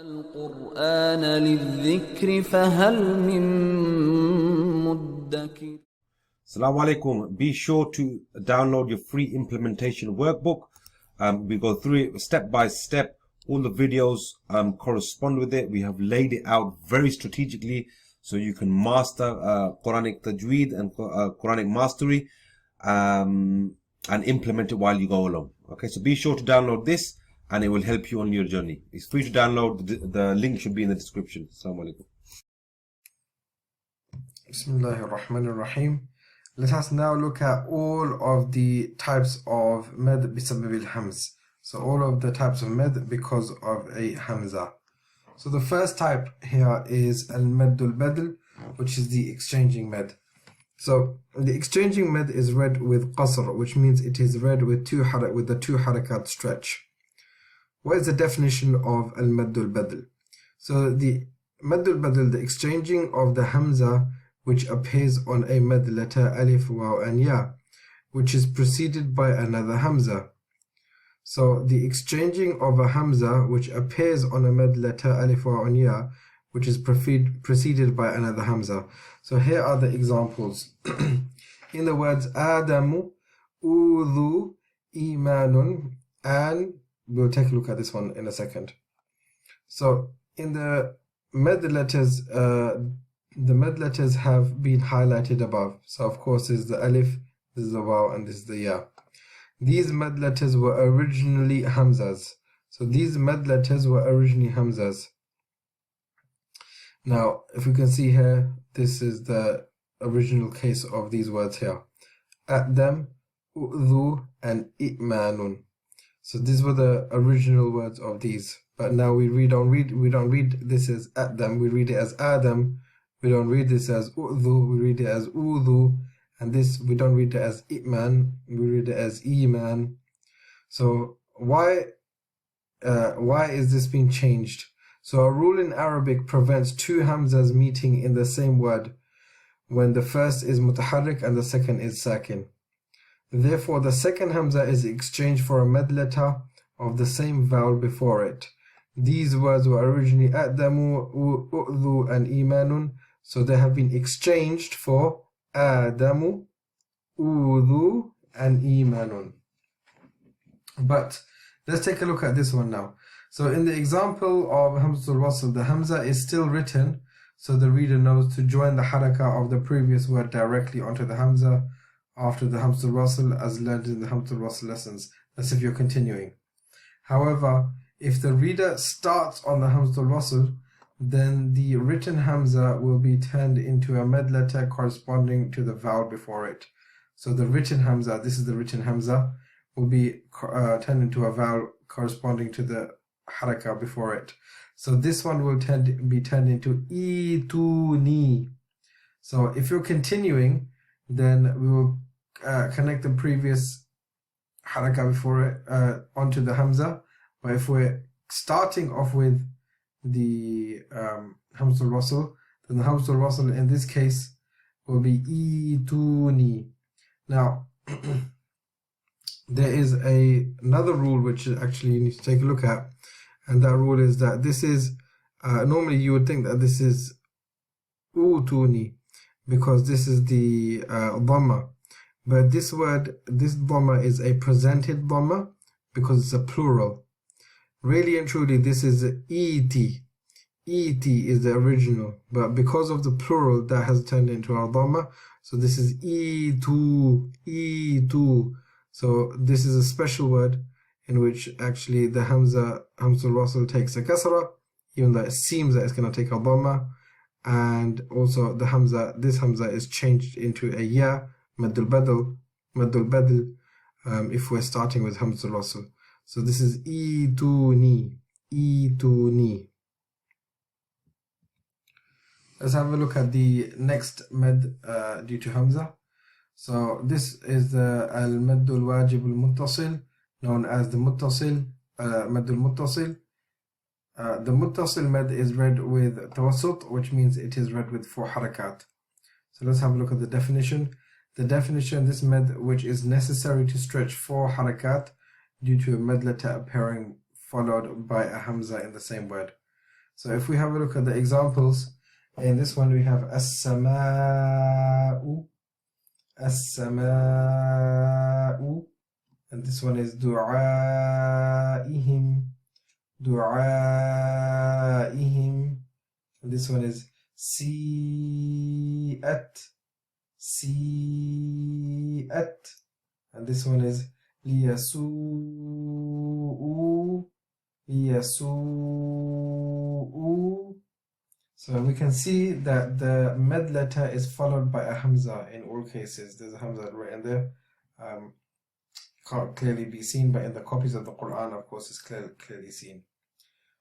القرآن للذكر فهل من مدكر. Salam Alykum. Be sure to download your free implementation workbook. We go through it step by step. All the videos correspond with it. We have laid it out very strategically so you can master Quranic Tajweed and Quranic Mastery and implement it while you go along. Okay, so be sure to download this and it will help you on your journey. It's free to download. The link should be in the description. Salam Alykum. Bismillahir Rahmanir Rahim. Let us now look at all of the types of med bisababil hams. So all of the types of med because of a hamza. So the first type here is al-maddul badl, which is the exchanging med. So the exchanging med is read with qasr, which means it is read with the two harakat stretch. What is the definition of al-maddul badl? So the maddul badl, the exchanging of the hamza which appears on a med letter alif, waw and ya, which is preceded by another hamza. So the exchanging of a hamza which appears on a med letter alif, waw and ya, which is preceded by another hamza. So here are the examples. In the words Adamu, Udhu, Imanun, and we'll take a look at this one in a second. So in the med letters, the med letters have been highlighted above. So of course this is the alif, this is the waw, and this is the ya. These med letters were originally hamzas. So these med letters were originally hamzas. Now if you can see here, this is the original case of these words here. Adam, u'dhu, and i'manun. So these were the original words of these. But now we don't read this as Adam, we read it as Adam. We don't read this as u'dhu, we read it as udhu, and this we don't read it as i'man, we read it as iman. So why is this being changed? So a rule in Arabic prevents two hamzas meeting in the same word when the first is mutaharrik and the second is sakin. Therefore the second hamza is exchanged for a med letter of the same vowel before it. These words were originally adamu, u'dhu, and imanun. So they have been exchanged for Adamu, Udhu, and Imanun. But let's take a look at this one now. So in the example of Hamzatul Wasl, the Hamza is still written, so the reader knows to join the harakah of the previous word directly onto the Hamza after the Hamzatul Wasl as learned in the Hamzatul Wasl lessons. That's if you're continuing. However, if the reader starts on the Hamzatul Wasl, then the written hamza will be turned into a med letter corresponding to the vowel before it. So the written hamza, this is the written hamza, will be turned into a vowel corresponding to the harakah before it. So this one will be turned into ituni. So if you're continuing, then we will connect the previous harakah before it onto the hamza. But if we're starting off with the Hamzatul Wasl, then the Hamzatul Wasl in this case will be ituni. Now there is another rule which actually you need to take a look at, and that rule is that this is normally you would think that this is utuni because this is the dhamma, but this word, this dhamma is a presented dhamma because it's a plural. Really and truly, this is E-T. E-T is the original, but because of the plural, that has turned into our dhamma. So this is E-Tu, E-Tu. So this is a special word in which actually the Hamzatul Wasl takes a kasra, even though it seems that it's going to take a dhamma. And also the Hamza, this Hamza is changed into a ya, maddul badl, if we're starting with Hamzatul Wasl. So this is ituni, ituni. Let's have a look at the next med due to hamza. So this is the al-maddul wajib al-muttasil, known as the muttasil, maddul muttasil. The muttasil med is read with tawassut, which means it is read with 4 harakat. So let's have a look at the definition. The definition, this med which is necessary to stretch 4 harakat due to a med letter appearing followed by a hamza in the same word. So if we have a look at the examples, in this one we have as-sama'u, as-sama'u, and this one is du'a'ihim, du'a'ihim, and this one is si'at, si'at, and this one is liyasu'u, liyasu'u. So we can see that the med letter is followed by a hamza in all cases. There's a hamza right in there. Can't clearly be seen, but in the copies of the Quran, of course, it's clearly seen.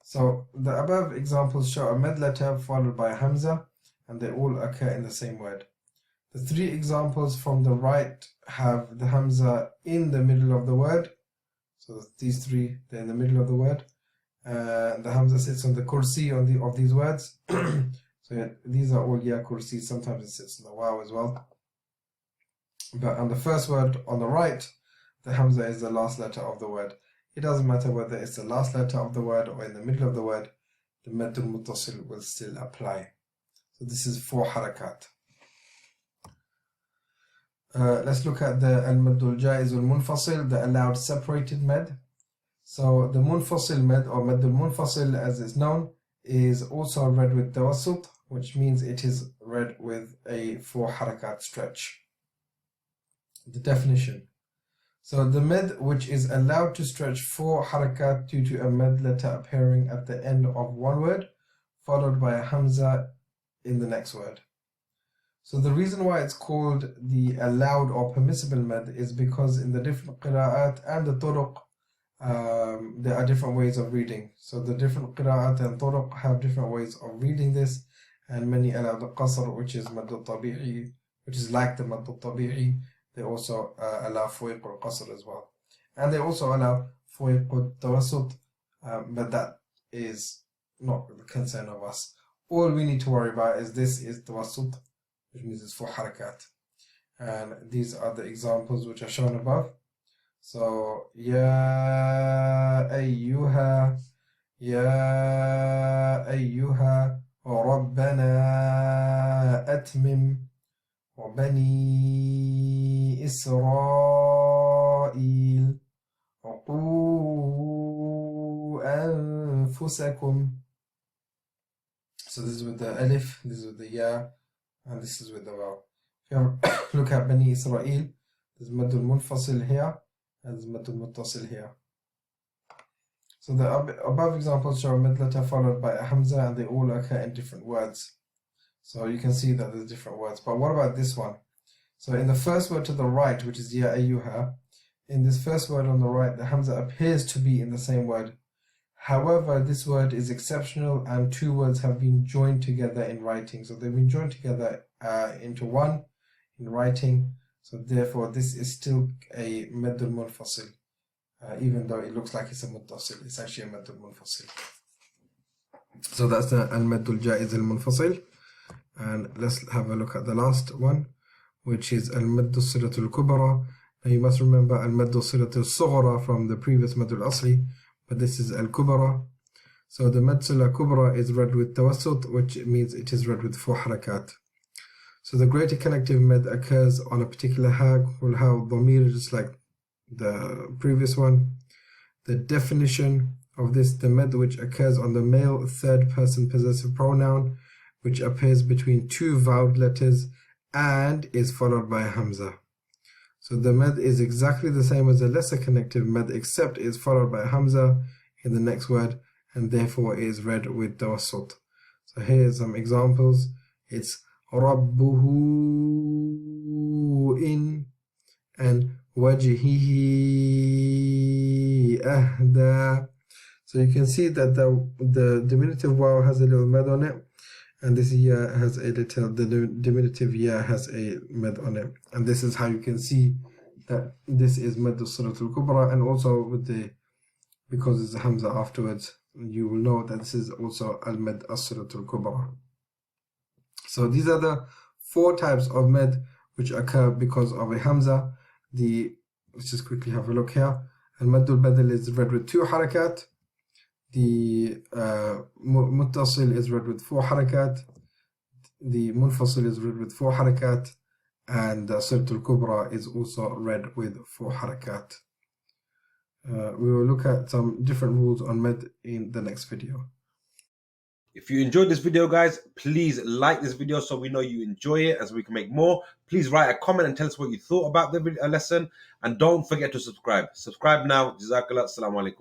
So the above examples show a med letter followed by a hamza, and they all occur in the same word. The three examples from the right have the hamza in the middle of the word. So these three, they're in the middle of the word. The hamza sits on the kursi of these words. So yeah, these are all ya kursi. Sometimes it sits on the waw as well. But on the first word on the right, the hamza is the last letter of the word. It doesn't matter whether it's the last letter of the word or in the middle of the word, the maddul muttasil will still apply. So this is 4 harakat. Let's look at the al-maddul jaiz al-munfasil, the allowed separated med. So the munfasil med, or maddul munfasil as it's known, is also read with tawassut, which means it is read with a 4 harakat stretch. The definition. So the med which is allowed to stretch 4 harakat due to a med letter appearing at the end of one word, followed by a hamza in the next word. So the reason why it's called the allowed or permissible med is because in the different qira'at and the turuq, there are different ways of reading. So the different qira'at and turuq have different ways of reading this, and many allow the qasr, which is maddul tabi'i, which is like the maddul tabi'i. They also allow fuiq al-qasr as well. And they also allow fuiq al-tawassut, but that is not the concern of us. All we need to worry about is this is tawassut, which means it's 4 harakat. And these are the examples which are shown above. So, Ya ayyuha, Ya ayyuha, Rabbana atmim, وبني إسرائيل وقوا أنفسكم. So this is with the alif, this is with the ya, and this is with the waw. If you look at Bani Israel, there's maddul munfasil here, and there's maddul muttasil here. So the above examples show a mad letter followed by a hamza, and they all occur in different words. So you can see that there's different words. But what about this one? So in the first word to the right, which is ya ayyuha, in this first word on the right, the hamza appears to be in the same word. However, this word is exceptional, and 2 words have been joined together in writing. So they've been joined together into one in writing. So therefore, this is still a maddul munfasil. Even though it looks like it's a muttasil, it's actually a maddul munfasil. So that's the al-maddul jaiz al-munfasil. And let's have a look at the last one, which is al-maddul silatul kubra. Now you must remember al-maddul silatul sughra from the previous maddul asli, but this is al-kubra. So the Methuselah kubra is read with tawassut, which means it is read with 4 harakat. So the greater connective med occurs on a particular ha, dhamir, just like the previous one. The definition of this, the med which occurs on the male third person possessive pronoun, which appears between 2 vowed letters and is followed by a hamza. So the med is exactly the same as a lesser connective med, except it is followed by a hamza in the next word, and therefore it is read with tawassut. So here are some examples. It's Rabbuhu in and Wajhihi ahda. So you can see that the diminutive waw has a little med on it, and this ya has a little, the diminutive ya has a med on it. And this is how you can see that this is maddul silatul kubra, and also with the, because it's a hamza afterwards, you will know that this is also al-med as-silatul kubra. So these are the 4 types of med which occur because of a hamza. Let's just quickly have a look here. Al-maddul badal is read with 2 harakat. The muttasil is read with 4 harakat. The munfasil is read with 4 harakat. And the Silatul Kubra is also read with 4 harakat. We will look at some different rules on med in the next video. If you enjoyed this video, guys, please like this video so we know you enjoy it, as we can make more. Please write a comment and tell us what you thought about the lesson. And don't forget to subscribe. Subscribe now. Jazakallah. Salam Alykum.